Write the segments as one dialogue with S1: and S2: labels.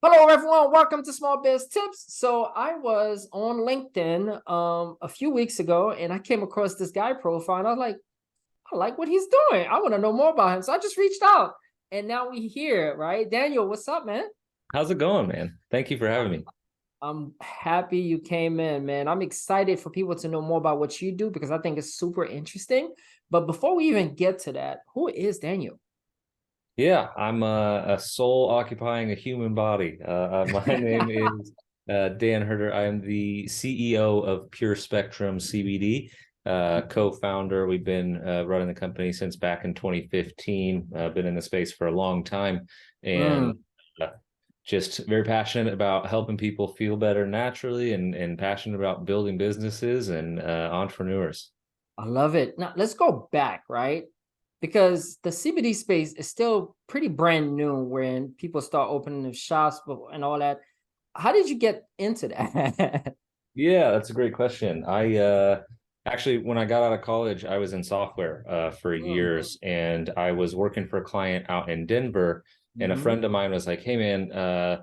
S1: Hello, everyone. Welcome to Small Biz Tips. So I was on LinkedIn a few weeks ago, and I came across this guy profile, and I was like, I like what he's doing. I want to know more about him. So I just reached out, and now we here, right? Daniel, what's up, man?
S2: How's it going, man? Thank you for having me.
S1: I'm happy you came in, man. I'm excited for people to know more about what you do because I think it's super interesting. But before we even get to that, who is Daniel?
S2: Yeah, I'm a soul occupying a human body. My name is Dan Huerter. I am the CEO of Pure Spectrum CBD, co-founder. We've been running the company since back in 2015. Been in the space for a long time, and
S1: Mm,
S2: uh, just very passionate about helping people feel better naturally, and passionate about building businesses and entrepreneurs.
S1: I love it. Now let's go back, right? Because the CBD space is still pretty brand new when people start opening the shops and all that. How did you get into that?
S2: Yeah, that's a great question. I actually, when I got out of college, I was in software for
S1: Mm,
S2: years, and I was working for a client out in Denver. And a
S1: mhm.
S2: friend of mine was like, "Hey, man,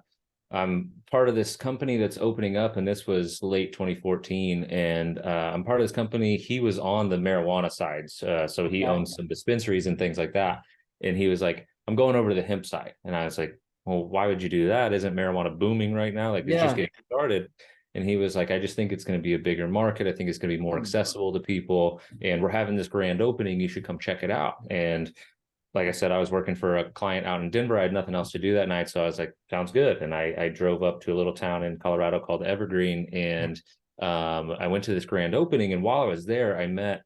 S2: I'm part of this company that's opening up," and this was late 2014. And I'm part of this company. He was on the marijuana side, so he
S1: Okay.
S2: owns some dispensaries and things like that. And he was like, "I'm going over to the hemp side," and I was like, "Well, why would you do that? Isn't marijuana booming right now? Like, it's just
S1: Yeah.
S2: getting started." And he was like, I just think it's going to be a bigger market. I think it's going to be more
S1: Mm.
S2: accessible to people. And we're having this grand opening. You should come check it out. And like I said, I was working for a client out in Denver. I had nothing else to do that night. So I was like, sounds good. And I drove up to a little town in Colorado called Evergreen. And I went to this grand opening. And while I was there, I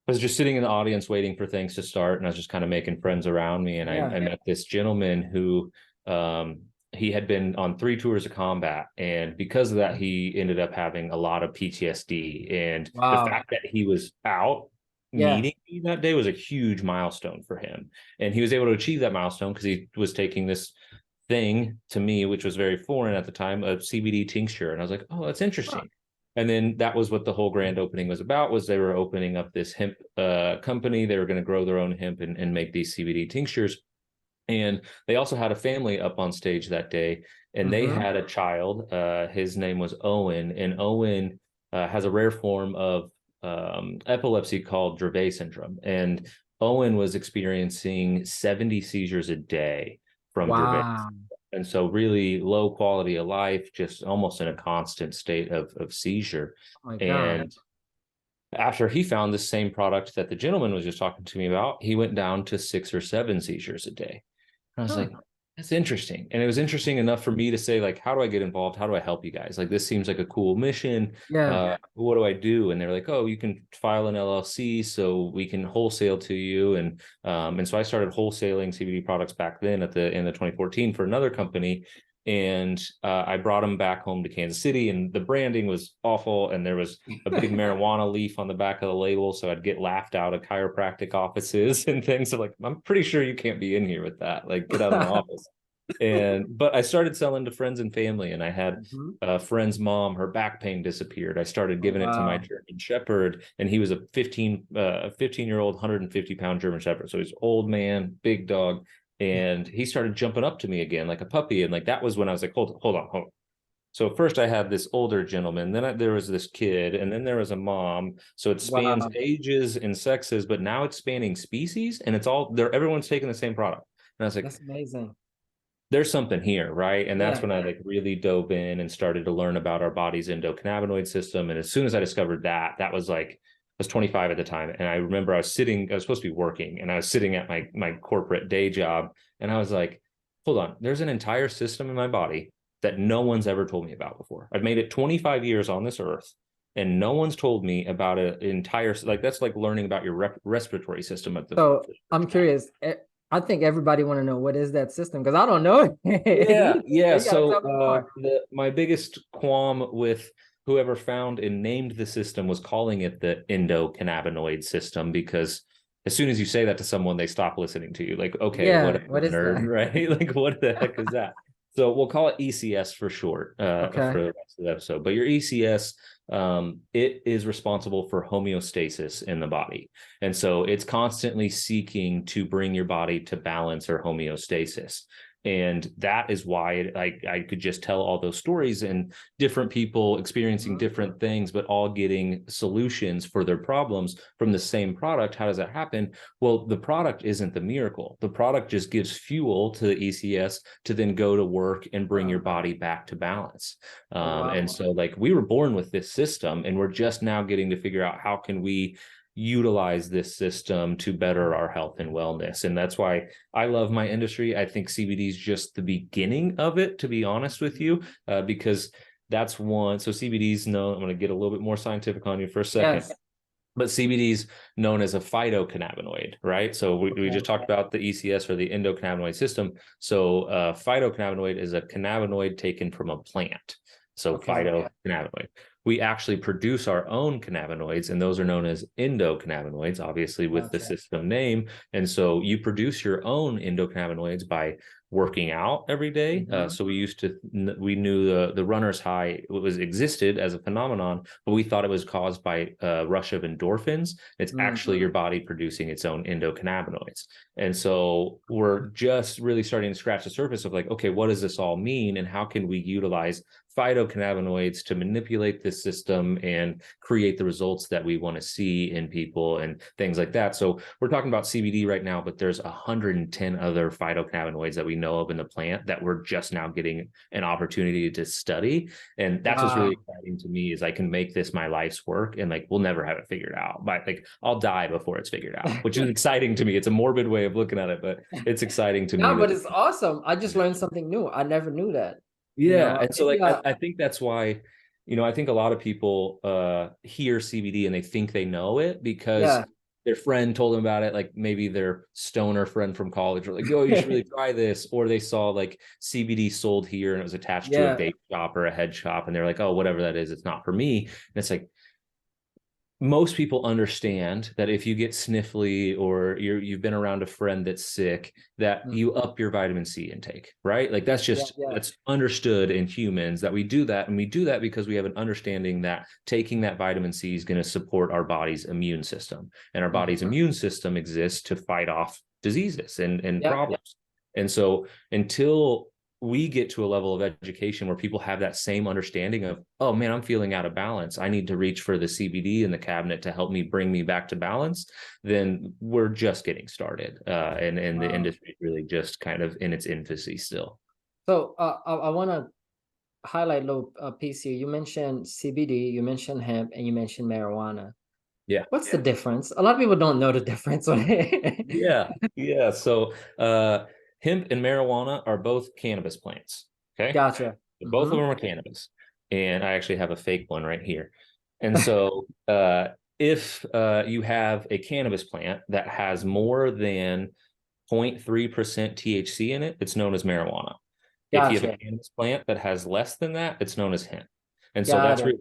S2: was just sitting in the audience waiting for things to start, and I was just kind of making friends around me. And I
S1: Yeah.
S2: met this gentleman who um, he had been on 3 tours of combat, and because of that, he ended up having a lot of PTSD. And the
S1: Wow.
S2: fact that he was out
S1: Yeah.
S2: meeting me that day was a huge milestone for him, and he was able to achieve that milestone because he was taking this thing to me, which was very foreign at the time, a CBD tincture, and I was like, oh, that's
S1: Huh.
S2: interesting. And then that was what the whole grand opening was about, was they were opening up this hemp company. They were going to grow their own hemp and make these CBD tinctures. And they also had a family up on stage that day, and they
S1: Mm-hmm.
S2: had a child. His name was Owen, and Owen has a rare form of epilepsy called Dravet syndrome. And Owen was experiencing 70 seizures a day from Dravet.
S1: Wow.
S2: And so really low quality of life, just almost in a constant state of seizure.
S1: Oh my God.
S2: And after he found this same product that the gentleman was just talking to me about, he went down to 6 or 7 seizures a day. And I was
S1: Huh.
S2: like, that's interesting. And it was interesting enough for me to say, like, how do I get involved? How do I help you guys? Like, this seems like a cool mission.
S1: Yeah.
S2: What do I do? And they're like, oh, you can file an LLC so we can wholesale to you. And so I started wholesaling CBD products back then at the end of 2014 for another company. And I brought them back home to Kansas City, and the branding was awful. And there was a big marijuana leaf on the back of the label. So I'd get laughed out of chiropractic offices and things. So like, I'm pretty sure you can't be in here with that. Like, get out of my office. But I started selling to friends and family, and I had
S1: Mhm.
S2: a friend's mom, her back pain disappeared. I started
S1: Oh,
S2: giving it to my
S1: wow.
S2: German Shepherd, and he was a 15-year-old, 150-pound German Shepherd. So he's old man, big dog. And he started jumping up to me again like a puppy. And like, that was when I was like, hold on. So first I had this older gentleman, then there was this kid, and then there was a mom. So it spans
S1: Wow.
S2: ages and sexes, but now it's spanning species, and it's all there. Everyone's taking the same product. And I was like,
S1: That's amazing.
S2: there's something here, right? And that's
S1: Yeah.
S2: when I like really dove in and started to learn about our body's endocannabinoid system. And as soon as I discovered that, that was like, I was 25 at the time. And I remember I was supposed to be working, and I was sitting at my corporate day job. And I was like, hold on, there's an entire system in my body that no one's ever told me about before. I've made it 25 years on this earth, and no one's told me about an entire, like, that's like learning about your respiratory system at the
S1: So I'm
S2: first time.
S1: curious. I think everybody want to know what is that system because I don't know it
S2: Yeah,
S1: either. So
S2: yeah.
S1: you got to
S2: So
S1: tell me more.
S2: my biggest qualm with whoever found and named the system was calling it the endocannabinoid system, because as soon as you say that to someone, they stop listening to you. Like, okay,
S1: Yeah.
S2: whatever,
S1: What is
S2: nerd,
S1: that?
S2: right? Like, what the heck is that? So we'll call it ECS for short
S1: Okay.
S2: for the rest of the episode. But your ECS, it is responsible for homeostasis in the body, and so it's constantly seeking to bring your body to balance or homeostasis. And that is why I could just tell all those stories, and different people experiencing different things, but all getting solutions for their problems from the same product. How does that happen? Well, the product isn't the miracle. The product just gives fuel to the ECS to then go to work and bring your body back to balance. And so like we were born with this system, and we're just now getting to figure out how can we utilize this system to better our health and wellness. And that's why I love my industry. I think CBD is just the beginning of it, to be honest with you, because that's one. So CBD is known, I'm going to get a little bit more scientific on you for a second. Yes. But CBD is known as a phytocannabinoid, right? So we just talked about the ECS, or the endocannabinoid system. So phytocannabinoid is a cannabinoid taken from a plant. So phytocannabinoid. We actually produce our own cannabinoids, and those are known as endocannabinoids, obviously with the system name. And so you produce your own endocannabinoids by working out every day. So we knew the runner's high existed as a phenomenon, but we thought it was caused by a rush of endorphins. It's actually your body producing its own endocannabinoids. And so we're just really starting to scratch the surface of like, okay, what does this all mean? And how can we utilize phytocannabinoids to manipulate this system and create the results that we want to see in people and things like that? So we're talking about CBD right now, but there's 110 other phytocannabinoids that we know of in the plant that we're just now getting an opportunity to study. And that's what's really exciting to me, is I can make this my life's work, and like we'll never have it figured out. But like I'll die before it's figured out, which is exciting to me. It's a morbid way of looking at it, but it's exciting to me.
S1: No, but it's awesome. I just learned something new. I never knew that.
S2: Yeah. And so like I think that's why, I think a lot of people hear CBD and they think they know it because their friend told them about it. Like maybe their stoner friend from college, or like, yo, you should really try this. Or they saw like CBD sold here and it was attached to a vape shop or a head shop, and they're like, oh, whatever that is, it's not for me. And it's like, most people understand that if you get sniffly, or you've been around a friend that's sick, that you up your vitamin C intake, right? Like that's just, that's understood in humans that we do that. And we do that because we have an understanding that taking that vitamin C is going to support our body's immune system, and our body's immune system exists to fight off diseases and problems. And so until we get to a level of education where people have that same understanding of, oh man, I'm feeling out of balance, I need to reach for the CBD in the cabinet to help me bring me back to balance, then we're just getting started. And the industry is really just kind of in its infancy still.
S1: So I want to highlight a little piece here. You mentioned CBD, you mentioned hemp, and you mentioned marijuana.
S2: Yeah.
S1: What's the difference? A lot of people don't know the difference.
S2: Yeah. So hemp and marijuana are both cannabis plants. Okay.
S1: Gotcha.
S2: Both of them are cannabis. And I actually have a fake one right here. And so if you have a cannabis plant that has more than 0.3% THC in it, it's known as marijuana. If you have a cannabis plant that has less than that, it's known as hemp. And so that's really,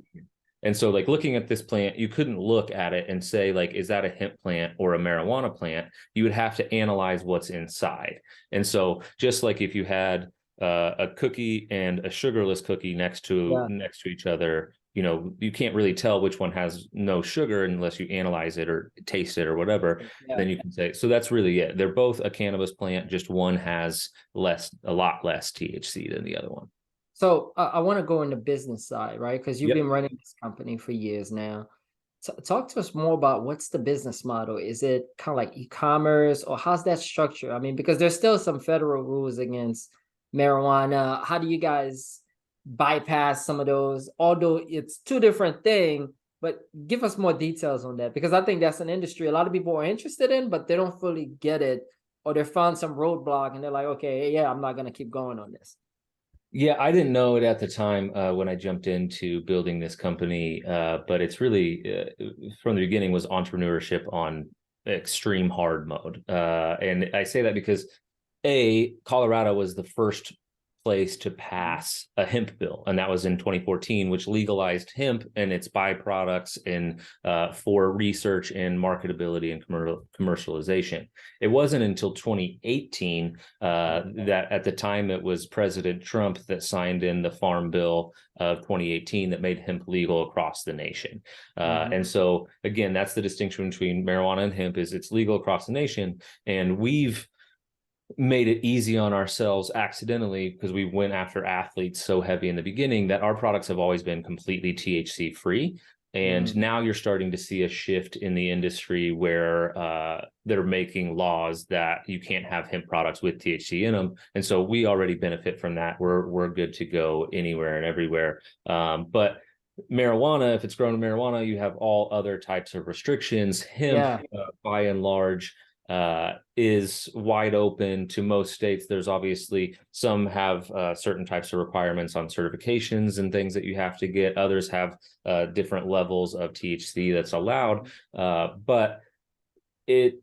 S2: and so like looking at this plant, you couldn't look at it and say like, is that a hemp plant or a marijuana plant? You would have to analyze what's inside. And so just like if you had a cookie and a sugarless cookie next to each other, you can't really tell which one has no sugar unless you analyze it or taste it or whatever. Then you can say, so that's really it. They're both a cannabis plant, just one has a lot less THC than the other one.
S1: So I want to go in the business side, right? Because you've been running this company for years now. Talk to us more about what's the business model. Is it kind of like e-commerce, or how's that structure? I mean, because there's still some federal rules against marijuana. How do you guys bypass some of those? Although it's two different things, but give us more details on that, because I think that's an industry a lot of people are interested in, but they don't fully get it, or they found some roadblock and they're like, okay, I'm not going to keep going on this.
S2: Yeah, I didn't know it at the time when I jumped into building this company, but it's really from the beginning was entrepreneurship on extreme hard mode. And I say that because Colorado was the first place to pass a hemp bill, and that was in 2014, which legalized hemp and its byproducts for research and marketability and commercialization. It wasn't until 2018 that at the time it was President Trump that signed in the Farm Bill of 2018 that made hemp legal across the nation. And so again, that's the distinction between marijuana and hemp, is it's legal across the nation. And we've made it easy on ourselves accidentally because we went after athletes so heavy in the beginning that our products have always been completely THC free. And
S1: Mm,
S2: now you're starting to see a shift in the industry where they're making laws that you can't have hemp products with THC in them. And so we already benefit from that. We're good to go anywhere and everywhere. But marijuana, if it's grown in marijuana, you have all other types of restrictions. Hemp,
S1: yeah.
S2: by and large, is wide open to most states. There's obviously some have certain types of requirements on certifications and things that you have to get. Others have different levels of THC that's allowed. But it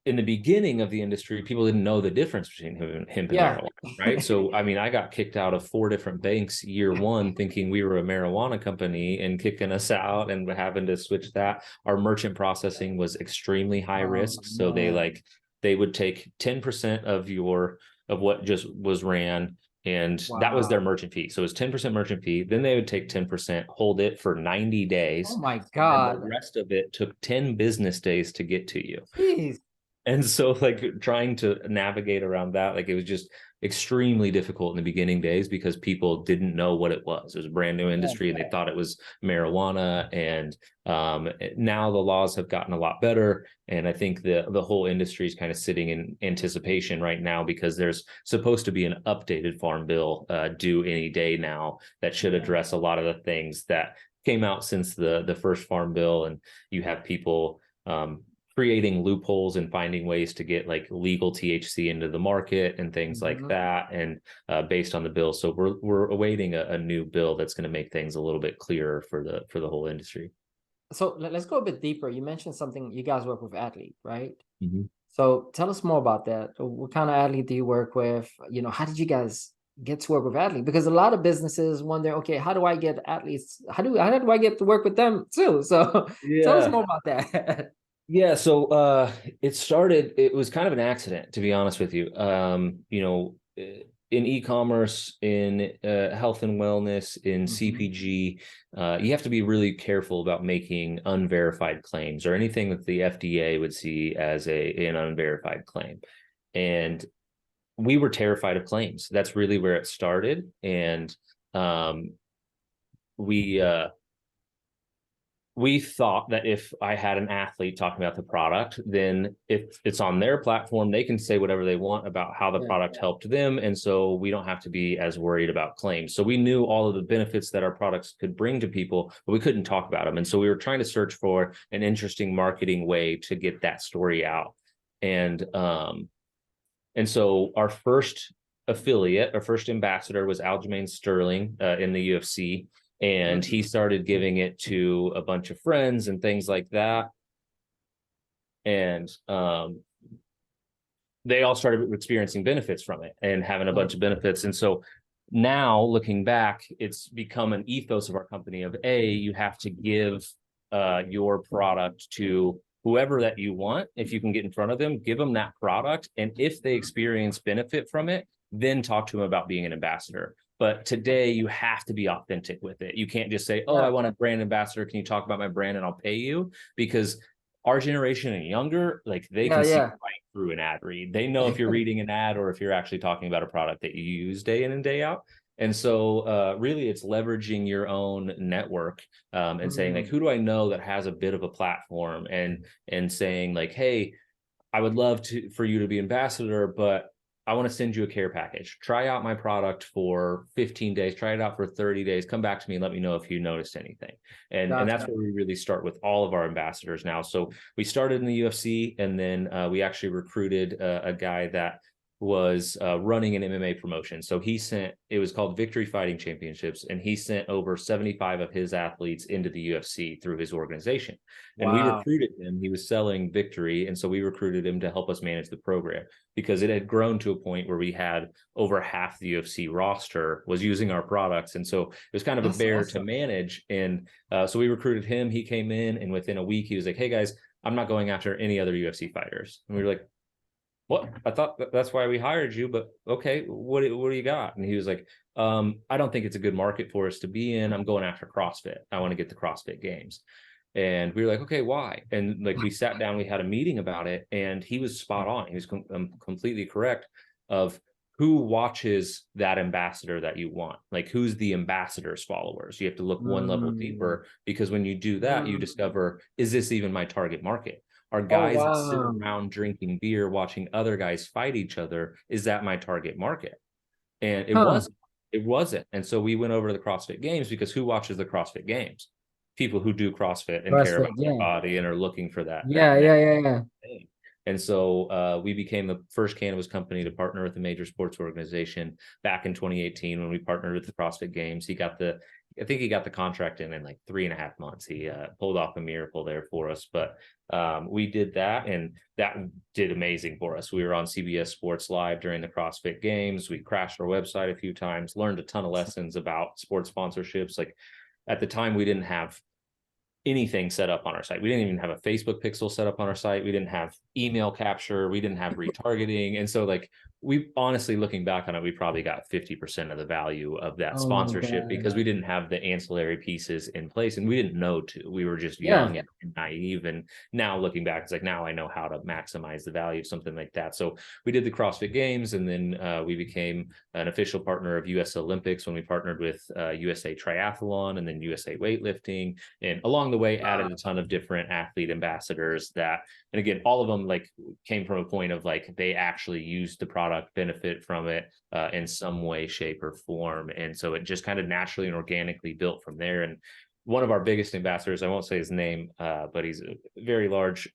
S2: in the beginning of the industry, people didn't know the difference between hemp and
S1: Yeah.
S2: marijuana, right? So, I mean, I got kicked out of 4 different banks year one, thinking we were a marijuana company and kicking us out and having to switch that. Our merchant processing was extremely high
S1: Oh
S2: risk. So
S1: man.
S2: they would take 10% of what just was ran. And that was their
S1: Wow.
S2: merchant fee. So it was 10% merchant fee. Then they would take 10%, hold it for 90
S1: Oh
S2: days.
S1: my
S2: And then the
S1: God.
S2: rest of it took 10 business days to get to you.
S1: Jeez.
S2: And so like trying to navigate around that, like it was just extremely difficult in the beginning days because people didn't know what it was. It was a brand new
S1: Yeah.
S2: industry and they thought it was marijuana. And now the laws have gotten a lot better. And I think the whole industry is kind of sitting in anticipation right now because there's supposed to be an updated farm bill due any day now that should
S1: Yeah.
S2: address a lot of the things that came out since the first farm bill. And you have people creating loopholes and finding ways to get like legal THC into the market and things like
S1: Mhm.
S2: that, and based on the bill. So we're awaiting a new bill that's going to make things a little bit clearer for the whole industry.
S1: So let's go a bit deeper. You mentioned something, you guys work with athlete, right?
S2: Mhm.
S1: So tell us more about that. What kind of athlete do you work with? How did you guys get to work with athlete? Because a lot of businesses wonder, okay, how do I get athletes? How do I get to work with them too? So tell us
S2: Yeah.
S1: more about that.
S2: Yeah, so it was kind of an accident, to be honest with you. In e-commerce, in health and wellness, in
S1: Mhm.
S2: CPG, you have to be really careful about making unverified claims or anything that the FDA would see as an unverified claim. And we were terrified of claims. That's really where it started. And um, we we thought that if I had an athlete talking about the product, then if it's on their platform, they can say whatever they want about how the
S1: Yeah.
S2: product helped them. And so we don't have to be as worried about claims. So we knew all of the benefits that our products could bring to people, but we couldn't talk about them. And so we were trying to search for an interesting marketing way to get that story out. And so our first affiliate, our first ambassador was Aljamain Sterling in the UFC. And he
S1: Mhm.
S2: started giving it to a bunch of friends and things like that. And they all started experiencing benefits from it and having a
S1: Yeah.
S2: bunch of benefits. And so now looking back, it's become an ethos of our company of you have to give your product to whoever that you want. If you can get in front of them, give them that product. And if they experience benefit from it, then talk to them about being an ambassador. But today you have to be authentic with it. You can't just say, oh, I
S1: Yeah.
S2: want a brand ambassador. Can you talk about my brand and I'll pay you? Because our generation and younger, like they
S1: Yeah.
S2: can see
S1: Yeah.
S2: right through an ad read. They know if you're reading an ad or if you're actually talking about a product that you use day in and day out. And so really it's leveraging your own network and saying like,
S1: Mm,
S2: who do I know that has a bit of a platform, and saying like, hey, I would love for you to be ambassador, but I want to send you a care package. Try out my product for 15 days, try it out for 30 days, come back to me and let me know if you noticed anything. And that's
S1: gotcha.
S2: where we really start with all of our ambassadors now. So we started in the UFC, and then we actually recruited a guy that was running an MMA promotion. So it was called Victory Fighting Championships, and he sent over 75 of his athletes into the UFC through his organization. And we
S1: Wow.
S2: recruited him. He was selling Victory. And so we recruited him to help us manage the program because it had grown to a point where we had over half the UFC roster was using our products. And so it was kind of a
S1: That's
S2: bear to
S1: awesome.
S2: manage. And so we recruited him. He came in, and within a week, he was like, hey, guys, I'm not going after any other UFC fighters. And we were like, what? I thought that's why we hired you, but okay, what do you got? And he was like, I don't think it's a good market for us to be in. I'm going after CrossFit. I want to get the CrossFit Games. And we were like, okay, why? And like we sat down, we had a meeting about it, and he was spot on. He was completely correct of who watches that ambassador that you want. Like, who's the ambassador's followers? You have to look one level
S1: Mm,
S2: deeper, because when you do that, you
S1: mm.
S2: discover, is this even my target market? Are
S1: Oh,
S2: guys that sit
S1: wow.
S2: around drinking beer, watching other guys fight each other, is that my target market? And it
S1: Huh.
S2: wasn't. It wasn't. And so we went over to the CrossFit Games, because who watches the CrossFit Games? People who do CrossFit and care
S1: CrossFit,
S2: about their
S1: yeah.
S2: body and are looking for that
S1: Yeah,
S2: next
S1: yeah, yeah, yeah.
S2: thing. And so we became the first cannabis company to partner with a major sports organization back in 2018 when we partnered with the CrossFit Games. I think he got the contract in like 3.5 months. He pulled off a miracle there for us. But we did that, and that did amazing for us. We were on CBS Sports Live during the CrossFit Games. We crashed our website a few times, learned a ton of lessons about sports sponsorships. Like, at the time, we didn't have anything set up on our site. We didn't even have a Facebook pixel set up on our site. We didn't have email capture. We didn't have retargeting. And so, like, we honestly, looking back on it, we probably got 50% of the value of that
S1: Oh my
S2: sponsorship, because
S1: God.
S2: we didn't have the ancillary pieces in place, and we didn't know to. We were just
S1: Yeah.
S2: young and naive. And now looking back, it's like, now I know how to maximize the value of something like that. So we did the CrossFit Games, and then we became an official partner of US Olympics when we partnered with USA Triathlon and then USA Weightlifting, and along the way added a ton of different athlete ambassadors that, and again, all of them like came from a point of like, they actually used the product, benefit from it in some way, shape, or form. And so it just kind of naturally and organically built from there. And one of our biggest ambassadors, I won't say his name, but he's a very large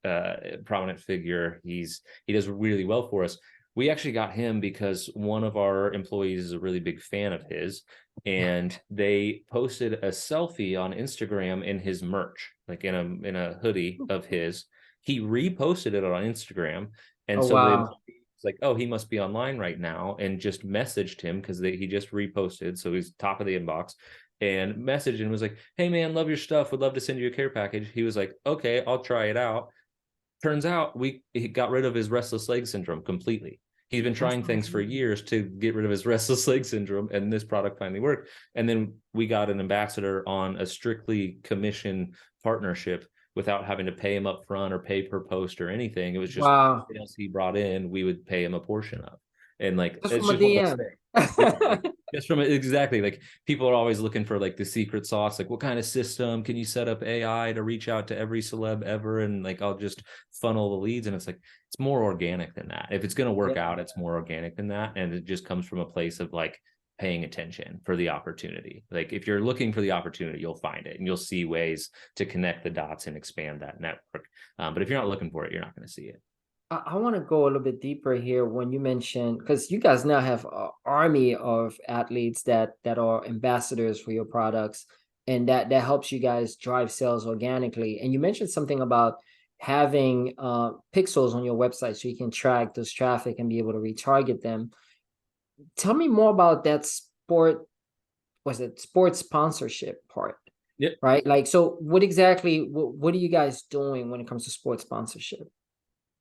S2: prominent figure. He does really well for us. We actually got him because one of our employees is a really big fan of his, and they posted a selfie on Instagram in his merch, like in a hoodie of his. He reposted it on Instagram, and
S1: Oh,
S2: so the
S1: wow.
S2: employee was like, "Oh, he must be online right now," and just messaged him, because he just reposted, so he's top of the inbox, and messaged and was like, "Hey man, love your stuff. Would love to send you a care package." He was like, "Okay, I'll try it out." Turns out he got rid of his restless leg syndrome completely. He's been
S1: That's
S2: trying things for
S1: awesome.
S2: years to get rid of his restless leg syndrome, and this product finally worked. And then we got an ambassador on a strictly commission partnership without having to pay him up front or pay per post or anything. It was just
S1: Wow.
S2: else he brought in, we would pay him a portion of. And like,
S1: Just
S2: it's
S1: from a
S2: just one of those
S1: DM.
S2: things. Yeah, just from it, exactly. Like, people are always looking for like the secret sauce. Like, what kind of system can you set up AI to reach out to every celeb ever? And like, I'll just funnel the leads. And it's like, it's more organic than that. If it's going to work
S1: Yeah.
S2: out, it's more organic than that. And it just comes from a place of like paying attention for the opportunity. Like, if you're looking for the opportunity, you'll find it, and you'll see ways to connect the dots and expand that network. But if you're not looking for it, you're not going to see it.
S1: I want to go a little bit deeper here when you mentioned, because you guys now have an army of athletes that are ambassadors for your products, and that helps you guys drive sales organically. And you mentioned something about having pixels on your website so you can track those traffic and be able to retarget them. Tell me more about that sports sponsorship part,
S2: Yep.
S1: right? Like, so what exactly, what are you guys doing when it comes to sports sponsorship?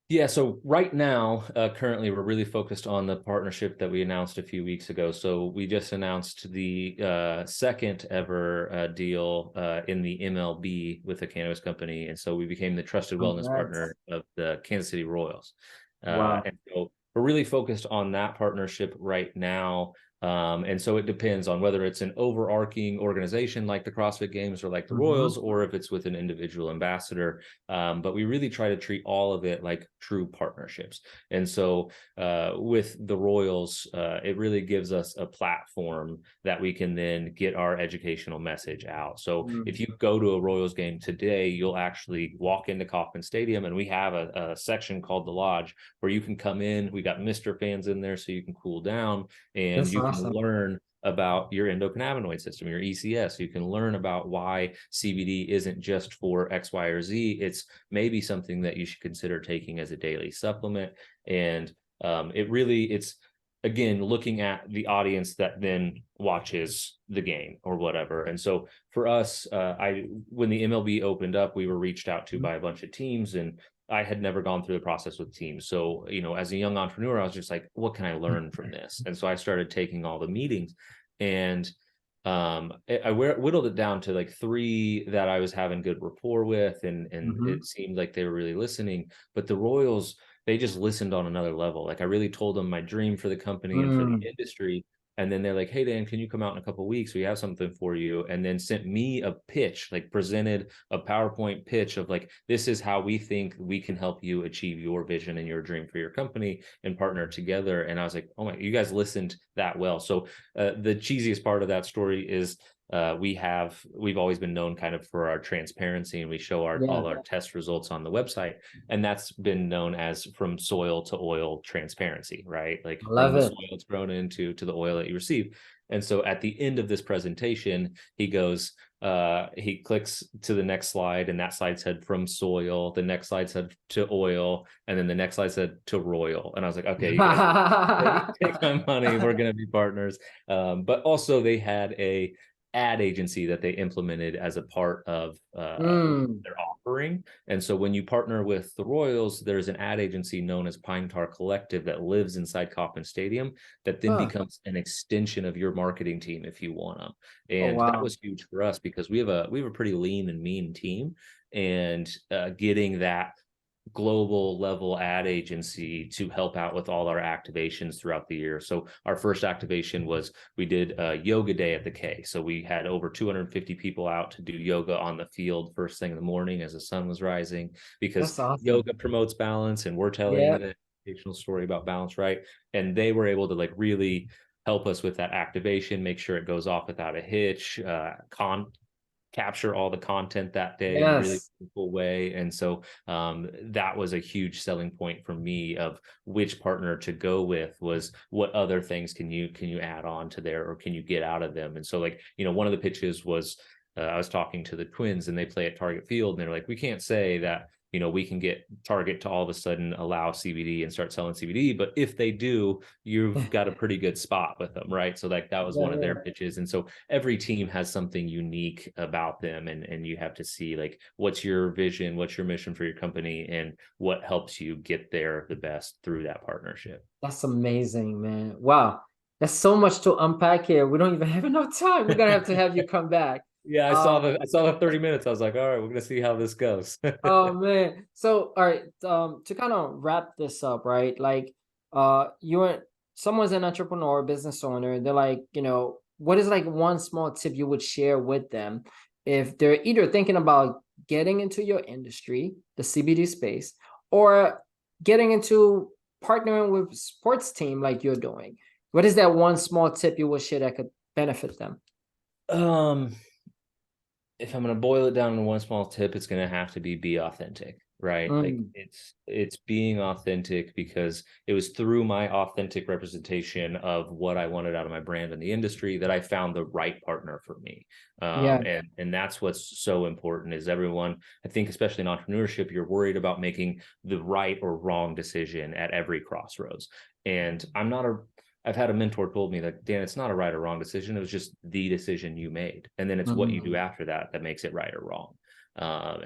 S2: Yeah, so right now, currently, we're really focused on the partnership that we announced a few weeks ago. So we just announced the second ever deal in the MLB with a cannabis company. And so we became the trusted wellness
S1: Congrats.
S2: partner of the Kansas City Royals.
S1: Wow.
S2: And so we're really focused on that partnership right now. And so it depends on whether it's an overarching organization like the CrossFit Games or like the Royals,
S1: Mhm.
S2: or if it's with an individual ambassador. But we really try to treat all of it like true partnerships. And so with the Royals, it really gives us a platform that we can then get our educational message out. So if
S1: Mm.
S2: you go to a Royals game today, you'll actually walk into Kauffman Stadium, and we have a section called the Lodge where you can come in. We got Mr. Fans in there so you can cool down, and
S1: That's
S2: you can
S1: awesome.
S2: learn about your endocannabinoid system, your ECS. You can learn about why CBD isn't just for X, Y, or Z. It's maybe something that you should consider taking as a daily supplement. And it's again looking at the audience that then watches the game or whatever. And so for us, when the MLB opened up, we were reached out to
S1: Mhm.
S2: by a bunch of teams, and I had never gone through the process with teams. So, as a young entrepreneur, I was just like, what can I learn from this? And so I started taking all the meetings, and I whittled it down to like 3 that I was having good rapport with, and
S1: Hmm.
S2: it seemed like they were really listening. But the Royals, they just listened on another level. Like I really told them my dream for the company and for the
S1: Mm.
S2: industry. And then they're like, "Hey Dan, can you come out in a couple of weeks? We have something for you." And then sent me a pitch, like presented a PowerPoint pitch of like, "This is how we think we can help you achieve your vision and your dream for your company and partner together." And I was like, "Oh my, you guys listened that well." So the cheesiest part of that story is we've always been known kind of for our transparency, and we show
S1: Yeah,
S2: all our test results on the website, and that's been known as from soil to oil transparency, right? Like
S1: I
S2: from
S1: love
S2: the
S1: it.
S2: soil it's grown into to the oil that you receive. And so at the end of this presentation, he goes, he clicks to the next slide, and that slide said from soil, the next slide said to oil, and then the next slide said to royal. And I was like, okay, you guys take my money, we're going to be partners. But also they had a ad agency that they implemented as a part of
S1: Mm.
S2: their offering. And so when you partner with the Royals, there's an ad agency known as Pine Tar Collective that lives inside Kauffman Stadium that then
S1: Huh.
S2: becomes an extension of your marketing team if you want them.
S1: Oh,
S2: And that
S1: wow.
S2: was huge for us because we have a pretty lean and mean team, and getting that global level ad agency to help out with all our activations throughout the year. So our first activation was we did a yoga day at the K. So we had over 250 people out to do yoga on the field first thing in the morning as the sun was rising, because
S1: That's awesome.
S2: yoga promotes balance, and we're telling
S1: Yeah.
S2: an educational story about balance, right? And they were able to like really help us with that activation, make sure it goes off without a hitch, capture all the content that day in a really
S1: Yes.
S2: cool way. And so that was a huge selling point for me of which partner to go with, was what other things can you add on to there, or can you get out of them. And so like, one of the pitches was I was talking to the Twins, and they play at Target Field, and they're like, we can't say that we can get Target to all of a sudden allow CBD and start selling CBD, but if they do, you've got a pretty good spot with them, right? So like that was
S1: Yeah,
S2: one of
S1: yeah.
S2: their pitches. And so every team has something unique about them, and you have to see like what's your vision, what's your mission for your company, and what helps you get there the best through that partnership.
S1: That's amazing, man. Wow. There's so much to unpack here. We don't even have enough time. We're gonna have to have you come back.
S2: Yeah,
S1: Uh,
S2: I saw the 30 minutes. I was like, all right, we're gonna see how this goes.
S1: oh man. So, all right, to kind of wrap this up, right? Like, you're someone's an entrepreneur, business owner. They're like, what is like one small tip you would share with them if they're either thinking about getting into your industry, the CBD space, or getting into partnering with sports team like you're doing? What is that one small tip you would share that could benefit them?
S2: um if I'm going to boil it down to one small tip, it's going to have to be authentic, right? Like
S1: Mm,
S2: it's being authentic, because it was through my authentic representation of what I wanted out of my brand in the industry that I found the right partner for me.
S1: yeah,
S2: And that's what's so important, is everyone, I think, especially in entrepreneurship, you're worried about making the right or wrong decision at every crossroads. And I've had a mentor told me that, Dan, it's not a right or wrong decision. It was just the decision you made. And then it's what you do
S1: mm,
S2: after that that makes it right or wrong.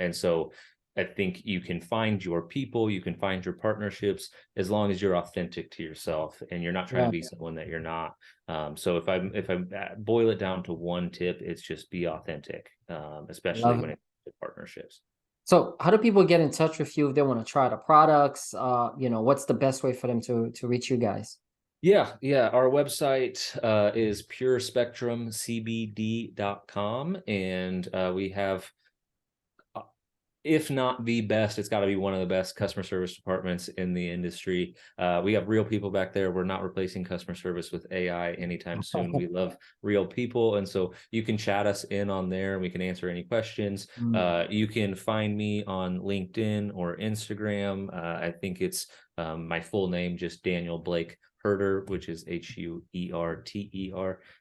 S2: And so I think you can find your people, you can find your partnerships, as long as you're authentic to yourself and you're not trying to
S1: yeah,
S2: be someone that you're not. So if I boil it down to one tip, it's just be authentic, especially
S1: love
S2: when
S1: it.
S2: it comes to partnerships.
S1: So how do people get in touch with you if they want to try the products? What's the best way for them to reach you guys?
S2: Yeah. Our website is purespectrumcbd.com, and we have, if not the best, it's got to be one of the best customer service departments in the industry. We have real people back there. We're not replacing customer service with AI anytime soon. We love real people. And so you can chat us in on there, and we can answer any questions.
S1: Mm.
S2: You can find me on LinkedIn or Instagram. I think it's my full name, just Daniel Blake Huerter, which is Huerter.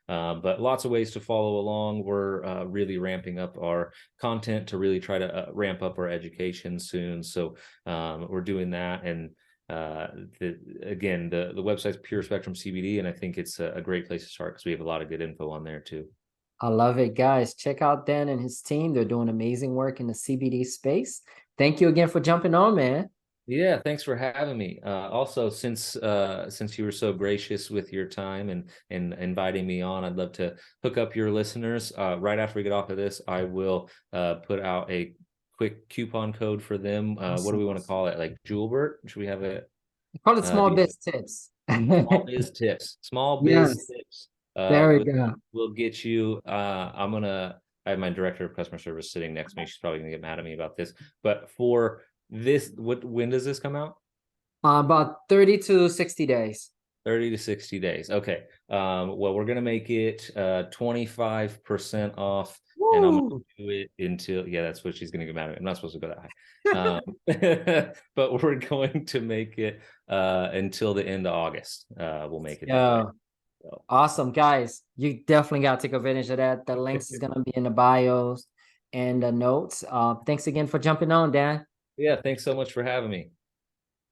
S2: But lots of ways to follow along. We're really ramping up our content to really try to ramp up our education soon. So we're doing that. And the website's Pure Spectrum CBD, and I think it's a great place to start because we have a lot of good info on there too.
S1: I love it, guys. Check out Dan and his team. They're doing amazing work in the CBD space. Thank you again for jumping on, man.
S2: Yeah, thanks for having me. Also, since you were so gracious with your time and inviting me on, I'd love to hook up your listeners. Right after we get off of this, I will put out a quick coupon code for them. What do we
S1: Awesome.
S2: want to call it? Like Julebert? Should we have it?
S1: Call it small
S2: Do you
S1: biz tips.
S2: small biz tips? Small biz
S1: Yes,
S2: tips.
S1: there we
S2: Will
S1: go.
S2: will get you. I'm gonna. I have my director of customer service sitting next to me. She's probably gonna get mad at me about this, but for this, when does this come out?
S1: About 30 to 60 days.
S2: 30 to 60 days. Okay. Well, we're gonna make it 25% off, and I'm
S1: Woo!
S2: gonna do it until, yeah, that's what she's gonna get mad at me. I'm not supposed to go that high. But we're going to make it until the end of August. We'll make it that way.
S1: Yeah.
S2: So,
S1: Awesome, guys. You definitely got to take advantage of that. The links is gonna be in the bios and the notes. Thanks again for jumping on, Dan.
S2: yeah, thanks so much for having me.